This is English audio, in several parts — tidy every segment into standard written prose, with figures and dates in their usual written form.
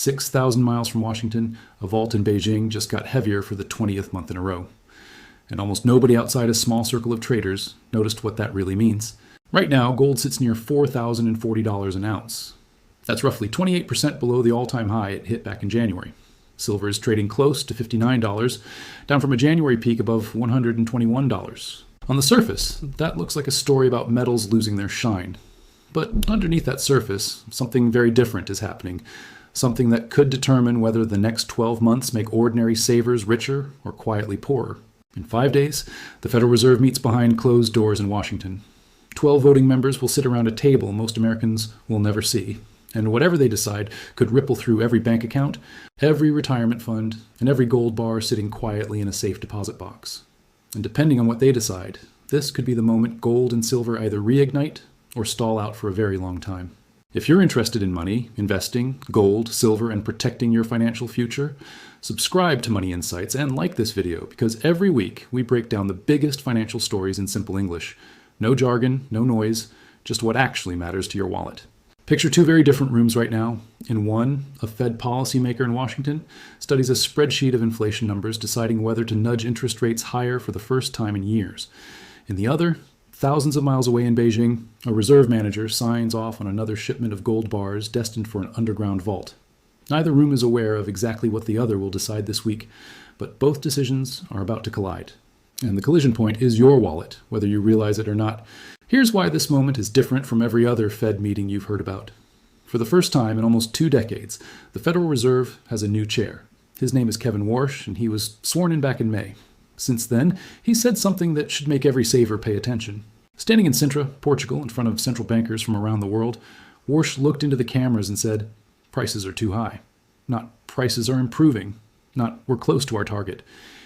6,000 miles from Washington, a vault in Beijing just got heavier for the 20th month in a row. And almost nobody outside a small circle of traders noticed what that really means. Right now, gold sits near $4,040 an ounce. That's roughly 28% below the all-time high it hit back in January. Silver is trading close to $59, down from a January peak above $121. On the surface, that looks like a story about metals losing their shine. But underneath that surface, something very different is happening. Something that could determine whether the next 12 months make ordinary savers richer or quietly poorer. In 5 days, the Federal Reserve meets behind closed doors in Washington. 12 voting members will sit around a table most Americans will never see. And whatever they decide could ripple through every bank account, every retirement fund, and every gold bar sitting quietly in a safe deposit box. And depending on what they decide, this could be the moment gold and silver either reignite or stall out for a very long time. If you're interested in money, investing, gold, silver, and protecting your financial future, subscribe to Money Insights and like this video because every week we break down the biggest financial stories in simple English. No jargon, no noise, just what actually matters to your wallet. Picture two very different rooms right now. In one, a Fed policymaker in Washington studies a spreadsheet of inflation numbers deciding whether to nudge interest rates higher for the first time in years. In the other, thousands of miles away in Beijing, a reserve manager signs off on another shipment of gold bars destined for an underground vault. Neither room is aware of exactly what the other will decide this week, but both decisions are about to collide. And the collision point is your wallet, whether you realize it or not. Here's why this moment is different from every other Fed meeting you've heard about. For the first time in almost 2 decades, the Federal Reserve has a new chair. His name is Kevin Warsh, and he was sworn in back in May. Since then, he said something that should make every saver pay attention. Standing in Sintra, Portugal, in front of central bankers from around the world, Warsh looked into the cameras and said, "Prices are too high." Not "prices are improving," not "we're close to our target."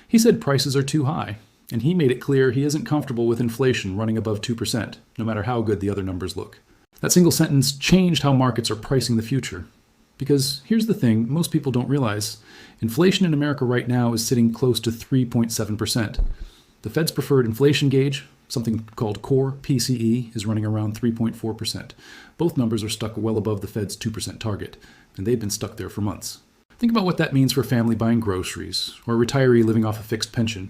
He said prices are too high, and he made it clear he isn't comfortable with inflation running above 2%, no matter how good the other numbers look. That single sentence changed how markets are pricing the future. Because here's the thing most people don't realize. Inflation in America right now is sitting close to 3.7%. The Fed's preferred inflation gauge, something called core PCE, is running around 3.4%. Both numbers are stuck well above the Fed's 2% target, and they've been stuck there for months. Think about what that means for a family buying groceries, or a retiree living off a fixed pension.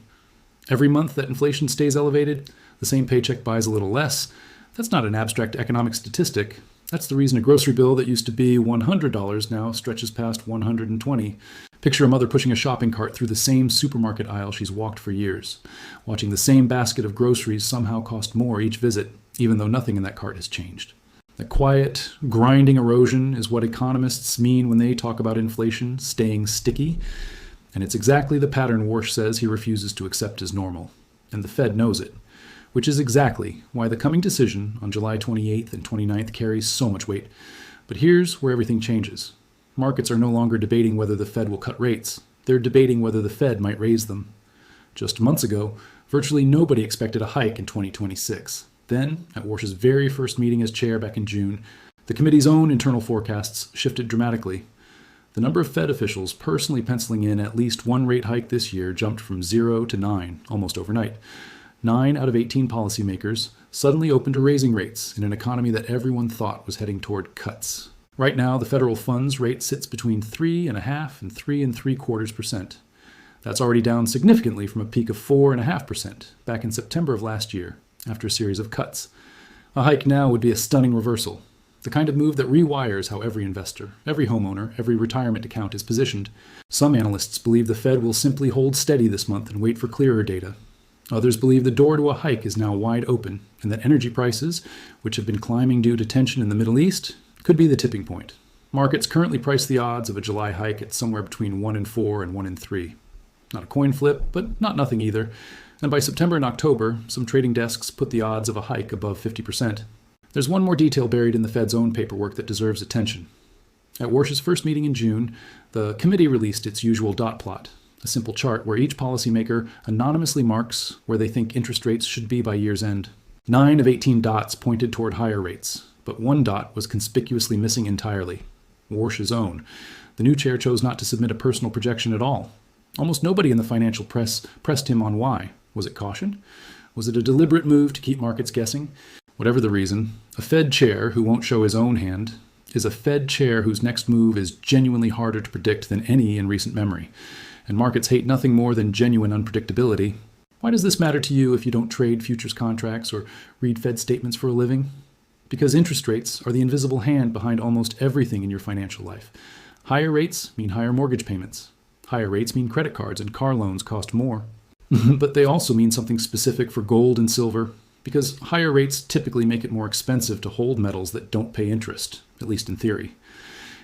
Every month that inflation stays elevated, the same paycheck buys a little less. That's not an abstract economic statistic. That's the reason a grocery bill that used to be $100 now stretches past $120. Picture a mother pushing a shopping cart through the same supermarket aisle she's walked for years, watching the same basket of groceries somehow cost more each visit, even though nothing in that cart has changed. The quiet, grinding erosion is what economists mean when they talk about inflation staying sticky. And it's exactly the pattern Warsh says he refuses to accept as normal. And the Fed knows it, which is exactly why the coming decision on July 28th and 29th carries so much weight. But here's where everything changes. Markets are no longer debating whether the Fed will cut rates. They're debating whether the Fed might raise them. Just months ago, virtually nobody expected a hike in 2026. Then, at Warsh's very first meeting as chair back in June, the committee's own internal forecasts shifted dramatically. The number of Fed officials personally penciling in at least one rate hike this year jumped from 0 to 9 almost overnight. 9 out of 18 policymakers suddenly open to raising rates in an economy that everyone thought was heading toward cuts. Right now, the federal funds rate sits between 3.5% and 3.75%. That's already down significantly from a peak of 4.5% back in September of last year, after a series of cuts. A hike now would be a stunning reversal. The kind of move that rewires how every investor, every homeowner, every retirement account is positioned. Some analysts believe the Fed will simply hold steady this month and wait for clearer data. Others believe the door to a hike is now wide open, and that energy prices, which have been climbing due to tension in the Middle East, could be the tipping point. Markets currently price the odds of a July hike at somewhere between 1 in 4 and 1 in 3. Not a coin flip, but not nothing either. And by September and October, some trading desks put the odds of a hike above 50%. There's one more detail buried in the Fed's own paperwork that deserves attention. At Warsh's first meeting in June, the committee released its usual dot plot, a simple chart where each policymaker anonymously marks where they think interest rates should be by year's end. 9 of 18 dots pointed toward higher rates, but one dot was conspicuously missing entirely, Warsh's own. The new chair chose not to submit a personal projection at all. Almost nobody in the financial press pressed him on why. Was it caution? Was it a deliberate move to keep markets guessing? Whatever the reason, a Fed chair who won't show his own hand is a Fed chair whose next move is genuinely harder to predict than any in recent memory. And markets hate nothing more than genuine unpredictability. Why does this matter to you if you don't trade futures contracts or read Fed statements for a living? Because interest rates are the invisible hand behind almost everything in your financial life. Higher rates mean higher mortgage payments. Higher rates mean credit cards and car loans cost more. But they also mean something specific for gold and silver, because higher rates typically make it more expensive to hold metals that don't pay interest, at least in theory.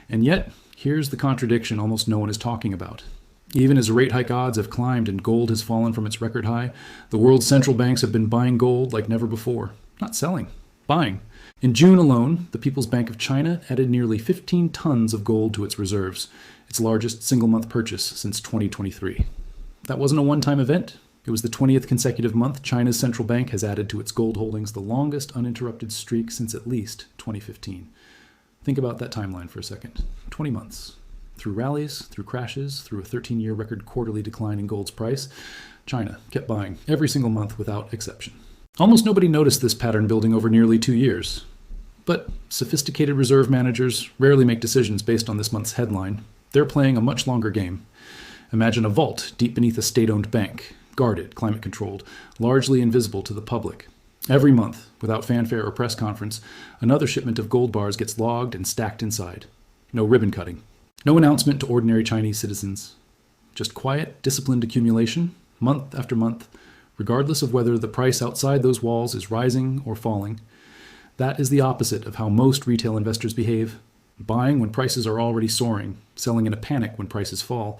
And yet, here's the contradiction almost no one is talking about. Even as rate hike odds have climbed and gold has fallen from its record high, the world's central banks have been buying gold like never before. Not selling, buying. In June alone, the People's Bank of China added nearly 15 tons of gold to its reserves, its largest single-month purchase since 2023. That wasn't a one-time event. It was the 20th consecutive month China's central bank has added to its gold holdings, the longest uninterrupted streak since at least 2015. Think about that timeline for a second. 20 months. Through rallies, through crashes, through a 13-year record quarterly decline in gold's price, China kept buying every single month without exception. Almost nobody noticed this pattern building over nearly 2 years. But sophisticated reserve managers rarely make decisions based on this month's headline. They're playing a much longer game. Imagine a vault deep beneath a state-owned bank, guarded, climate-controlled, largely invisible to the public. Every month, without fanfare or press conference, another shipment of gold bars gets logged and stacked inside. No ribbon cutting. No announcement to ordinary Chinese citizens. Just quiet, disciplined accumulation, month after month, regardless of whether the price outside those walls is rising or falling. That is the opposite of how most retail investors behave. Buying when prices are already soaring, selling in a panic when prices fall.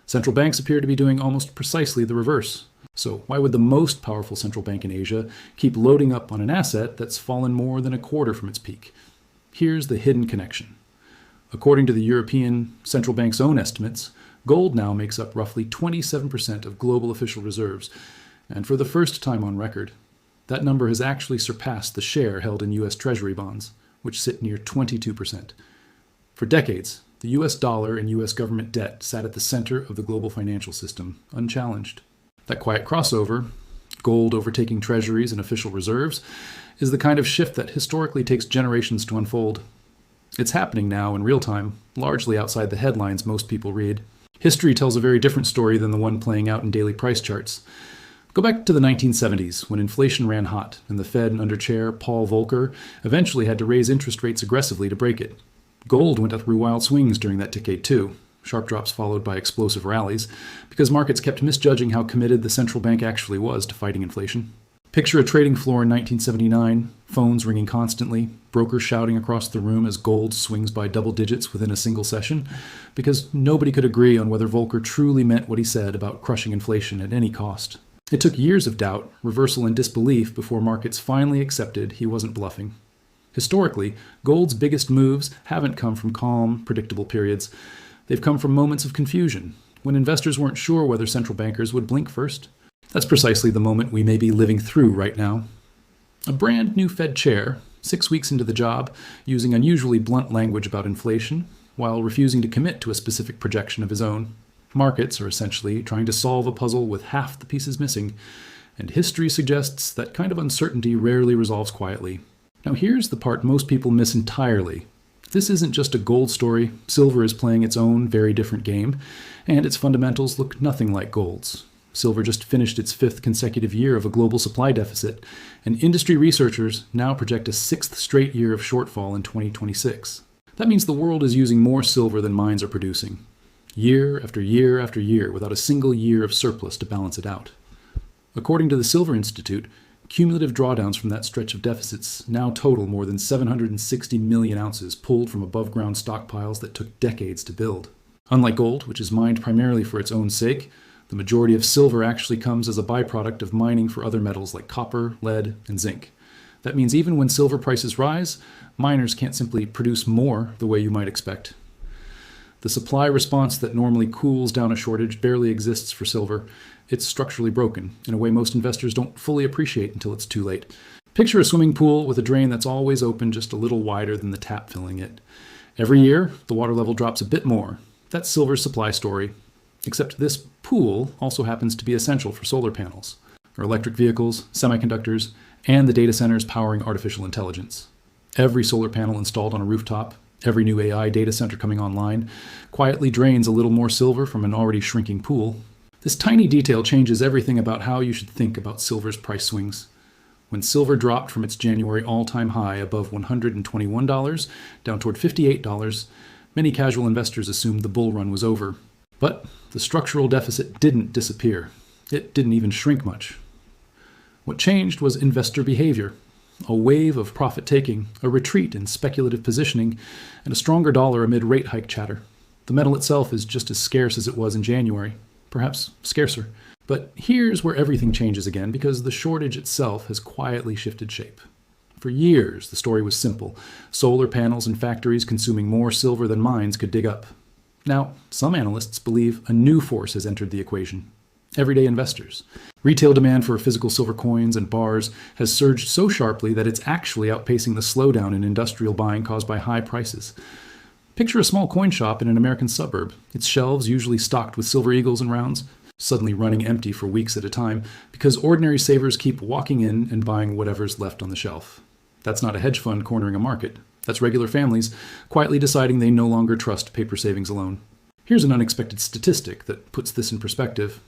Central banks appear to be doing almost precisely the reverse. So why would the most powerful central bank in Asia keep loading up on an asset that's fallen more than a quarter from its peak? Here's the hidden connection. According to the European Central Bank's own estimates, gold now makes up roughly 27% of global official reserves, and for the first time on record, that number has actually surpassed the share held in U.S. Treasury bonds, which sit near 22%. For decades, the U.S. dollar and U.S. government debt sat at the center of the global financial system, unchallenged. That quiet crossover, gold overtaking treasuries and official reserves, is the kind of shift that historically takes generations to unfold. It's happening now in real time, largely outside the headlines most people read. History tells a very different story than the one playing out in daily price charts. Go back to the 1970s, when inflation ran hot, and the Fed under Chair Paul Volcker eventually had to raise interest rates aggressively to break it. Gold went through wild swings during that decade too, sharp drops followed by explosive rallies, because markets kept misjudging how committed the central bank actually was to fighting inflation. Picture a trading floor in 1979, phones ringing constantly, brokers shouting across the room as gold swings by double digits within a single session, because nobody could agree on whether Volcker truly meant what he said about crushing inflation at any cost. It took years of doubt, reversal, and disbelief before markets finally accepted he wasn't bluffing. Historically, gold's biggest moves haven't come from calm, predictable periods. They've come from moments of confusion, when investors weren't sure whether central bankers would blink first. That's precisely the moment we may be living through right now. A brand new Fed chair, 6 weeks into the job, using unusually blunt language about inflation, while refusing to commit to a specific projection of his own. Markets are essentially trying to solve a puzzle with half the pieces missing, and history suggests that kind of uncertainty rarely resolves quietly. Now here's the part most people miss entirely. This isn't just a gold story. Silver is playing its own very different game, and its fundamentals look nothing like gold's. Silver just finished its 5th consecutive year of a global supply deficit, and industry researchers now project a 6th straight year of shortfall in 2026. That means the world is using more silver than mines are producing, year after year after year, without a single year of surplus to balance it out. According to the Silver Institute, cumulative drawdowns from that stretch of deficits now total more than 760 million ounces pulled from above-ground stockpiles that took decades to build. Unlike gold, which is mined primarily for its own sake, the majority of silver actually comes as a byproduct of mining for other metals like copper, lead, and zinc. That means even when silver prices rise, miners can't simply produce more the way you might expect. The supply response that normally cools down a shortage barely exists for silver. It's structurally broken, in a way most investors don't fully appreciate until it's too late. Picture a swimming pool with a drain that's always open just a little wider than the tap filling it. Every year, the water level drops a bit more. That's silver's supply story. Except this pool also happens to be essential for solar panels, or electric vehicles, semiconductors, and the data centers powering artificial intelligence. Every solar panel installed on a rooftop, Every new AI data center coming online quietly drains a little more silver from an already shrinking pool. This tiny detail changes everything about how you should think about silver's price swings. When silver dropped from its January all-time high above $121 down toward $58, many casual investors assumed the bull run was over. But the structural deficit didn't disappear. It didn't even shrink much. What changed was investor behavior. A wave of profit-taking, a retreat in speculative positioning, and a stronger dollar amid rate hike chatter. The metal itself is just as scarce as it was in January, perhaps scarcer. But here's where everything changes again, because the shortage itself has quietly shifted shape. For years, the story was simple. Solar panels and factories consuming more silver than mines could dig up. Now, some analysts believe a new force has entered the equation. Everyday investors. Retail demand for physical silver coins and bars has surged so sharply that it's actually outpacing the slowdown in industrial buying caused by high prices. Picture a small coin shop in an American suburb, its shelves usually stocked with silver eagles and rounds, suddenly running empty for weeks at a time because ordinary savers keep walking in and buying whatever's left on the shelf. That's not a hedge fund cornering a market. That's regular families quietly deciding they no longer trust paper savings alone. Here's an unexpected statistic that puts this in perspective.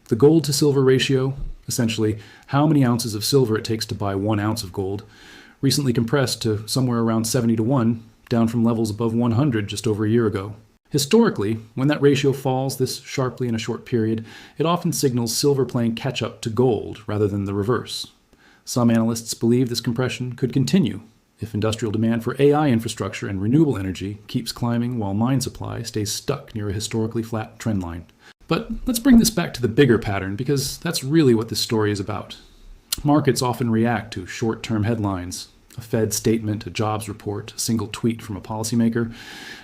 The gold to silver ratio, essentially how many ounces of silver it takes to buy 1 ounce of gold, recently compressed to somewhere around 70 to 1, down from levels above 100 just over a year ago. Historically, when that ratio falls this sharply in a short period, it often signals silver playing catch-up to gold rather than the reverse. Some analysts believe this compression could continue if industrial demand for AI infrastructure and renewable energy keeps climbing while mine supply stays stuck near a historically flat trend line. But let's bring this back to the bigger pattern, because that's really what this story is about. Markets often react to short-term headlines, a Fed statement, a jobs report, a single tweet from a policymaker,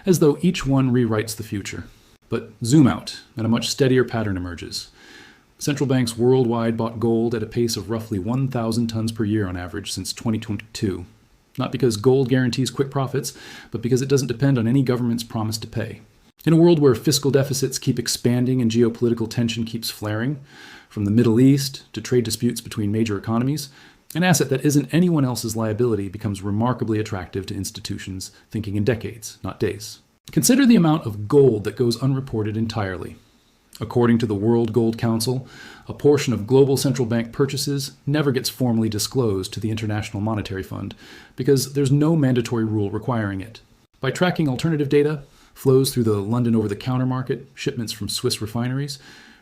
as though each one rewrites the future. But zoom out, and a much steadier pattern emerges. Central banks worldwide bought gold at a pace of roughly 1,000 tons per year on average since 2022. Not because gold guarantees quick profits, but because it doesn't depend on any government's promise to pay. In a world where fiscal deficits keep expanding and geopolitical tension keeps flaring, from the Middle East to trade disputes between major economies, an asset that isn't anyone else's liability becomes remarkably attractive to institutions thinking in decades, not days. Consider the amount of gold that goes unreported entirely. According to the World Gold Council, a portion of global central bank purchases never gets formally disclosed to the International Monetary Fund because there's no mandatory rule requiring it. By tracking alternative data, flows through the London over-the-counter market, shipments from Swiss refineries,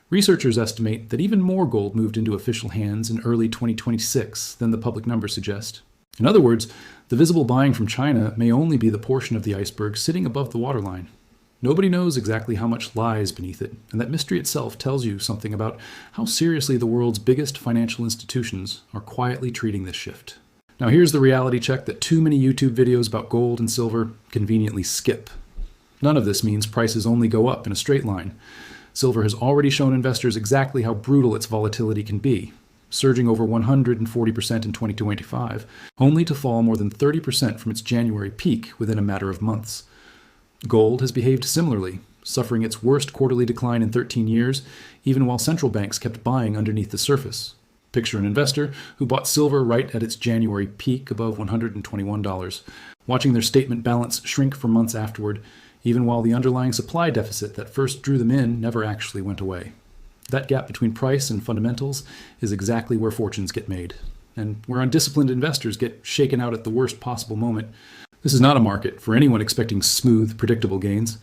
researchers estimate that even more gold moved into official hands in early 2026 than the public numbers suggest. In other words, the visible buying from China may only be the portion of the iceberg sitting above the waterline. Nobody knows exactly how much lies beneath it, and that mystery itself tells you something about how seriously the world's biggest financial institutions are quietly treating this shift. Now here's the reality check that too many YouTube videos about gold and silver conveniently skip. None of this means prices only go up in a straight line. Silver has already shown investors exactly how brutal its volatility can be, surging over 140% in 2025, only to fall more than 30% from its January peak within a matter of months. Gold has behaved similarly, suffering its worst quarterly decline in 13 years, even while central banks kept buying underneath the surface. Picture an investor who bought silver right at its January peak above $121, watching their statement balance shrink for months afterward, even while the underlying supply deficit that first drew them in never actually went away. That gap between price and fundamentals is exactly where fortunes get made, and where undisciplined investors get shaken out at the worst possible moment. This is not a market for anyone expecting smooth, predictable gains.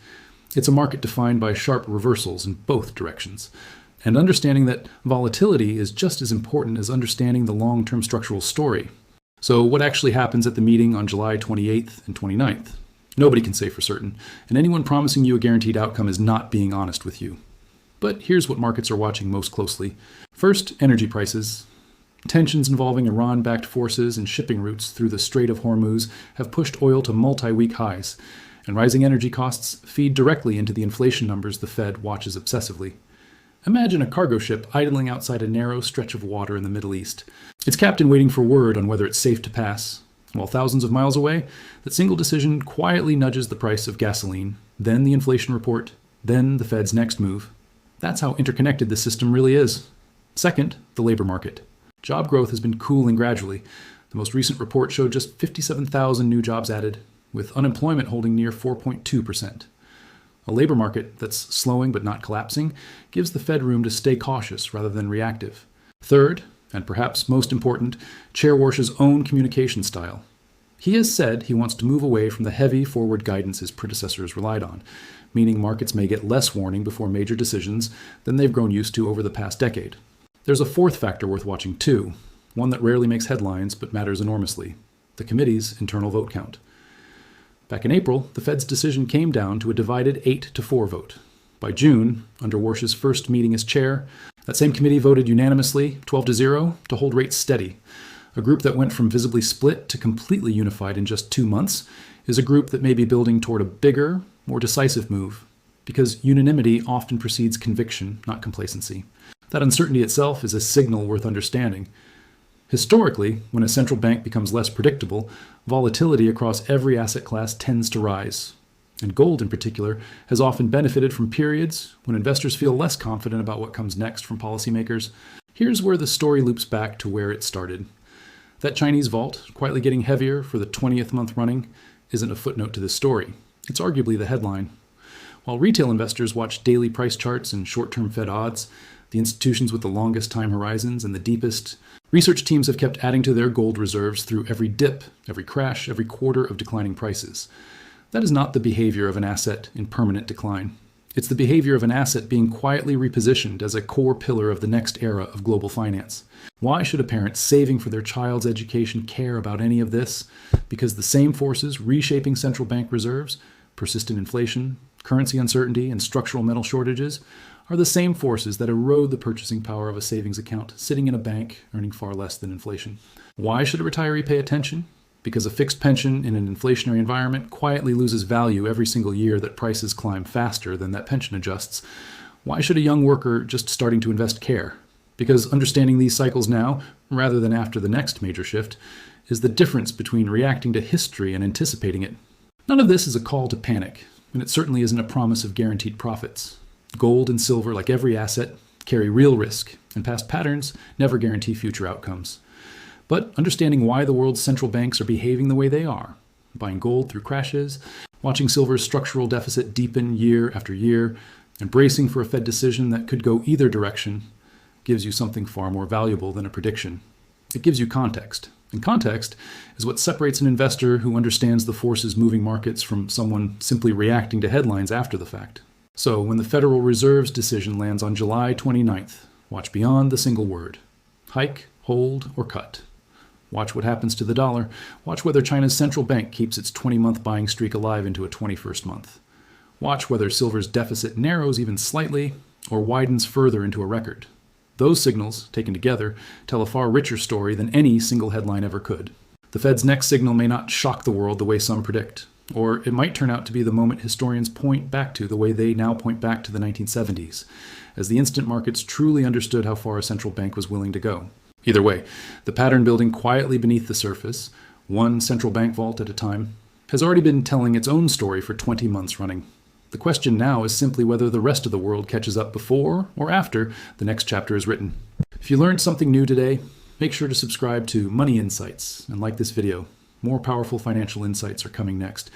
It's a market defined by sharp reversals in both directions, and understanding that volatility is just as important as understanding the long-term structural story. So what actually happens at the meeting on July 28th and 29th? Nobody can say for certain, and anyone promising you a guaranteed outcome is not being honest with you. But here's what markets are watching most closely. First, energy prices. Tensions involving Iran-backed forces and shipping routes through the Strait of Hormuz have pushed oil to multi-week highs, and rising energy costs feed directly into the inflation numbers the Fed watches obsessively. Imagine a cargo ship idling outside a narrow stretch of water in the Middle East, its captain waiting for word on whether it's safe to pass. While thousands of miles away, that single decision quietly nudges the price of gasoline, then the inflation report, then the Fed's next move. That's how interconnected the system really is. Second, the labor market. Job growth has been cooling gradually. The most recent report showed just 57,000 new jobs added. with unemployment holding near 4.2%. A labor market that's slowing but not collapsing gives the Fed room to stay cautious rather than reactive. Third, and perhaps most important, Chair Warsh's own communication style. He has said he wants to move away from the heavy forward guidance his predecessors relied on, meaning markets may get less warning before major decisions than they've grown used to over the past decade. There's a fourth factor worth watching too, one that rarely makes headlines but matters enormously: the committee's internal vote count. Back in April, the Fed's decision came down to a divided 8-4 vote. By June, under Warsh's first meeting as chair, that same committee voted unanimously, 12-0, to hold rates steady. A group that went from visibly split to completely unified in just 2 months is a group that may be building toward a bigger, more decisive move, because unanimity often precedes conviction, not complacency. That uncertainty itself is a signal worth understanding. Historically, when a central bank becomes less predictable, volatility across every asset class tends to rise. And gold, in particular, has often benefited from periods when investors feel less confident about what comes next from policymakers. Here's where the story loops back to where it started. That Chinese vault, quietly getting heavier for the 20th month running, isn't a footnote to this story. It's arguably the headline. While retail investors watch daily price charts and short-term Fed odds, the institutions with the longest time horizons and the deepest, research teams have kept adding to their gold reserves through every dip, every crash, every quarter of declining prices. That is not the behavior of an asset in permanent decline. It's the behavior of an asset being quietly repositioned as a core pillar of the next era of global finance. Why should a parent saving for their child's education care about any of this? Because the same forces reshaping central bank reserves, persistent inflation, currency uncertainty, and structural metal shortages, are the same forces that erode the purchasing power of a savings account sitting in a bank earning far less than inflation. Why should a retiree pay attention? Because a fixed pension in an inflationary environment quietly loses value every single year that prices climb faster than that pension adjusts. Why should a young worker just starting to invest care? Because understanding these cycles now, rather than after the next major shift, is the difference between reacting to history and anticipating it. None of this is a call to panic, and it certainly isn't a promise of guaranteed profits. Gold and silver, like every asset, carry real risk, and past patterns never guarantee future outcomes. But understanding why the world's central banks are behaving the way they are, buying gold through crashes, watching silver's structural deficit deepen year after year, and bracing for a Fed decision that could go either direction, gives you something far more valuable than a prediction. It gives you context. And context is what separates an investor who understands the forces moving markets from someone simply reacting to headlines after the fact. So when the Federal Reserve's decision lands on July 29th, watch beyond the single word. Hike, hold, or cut. Watch what happens to the dollar. Watch whether China's central bank keeps its 20-month buying streak alive into a 21st month. Watch whether silver's deficit narrows even slightly or widens further into a record. Those signals, taken together, tell a far richer story than any single headline ever could. The Fed's next signal may not shock the world the way some predict, or it might turn out to be the moment historians point back to the way they now point back to the 1970s, as the instant markets truly understood how far a central bank was willing to go. Either way, the pattern building quietly beneath the surface, one central bank vault at a time, has already been telling its own story for 20 months running. The question now is simply whether the rest of the world catches up before or after the next chapter is written. If you learned something new today, make sure to subscribe to Money Insights and like this video. More powerful financial insights are coming next.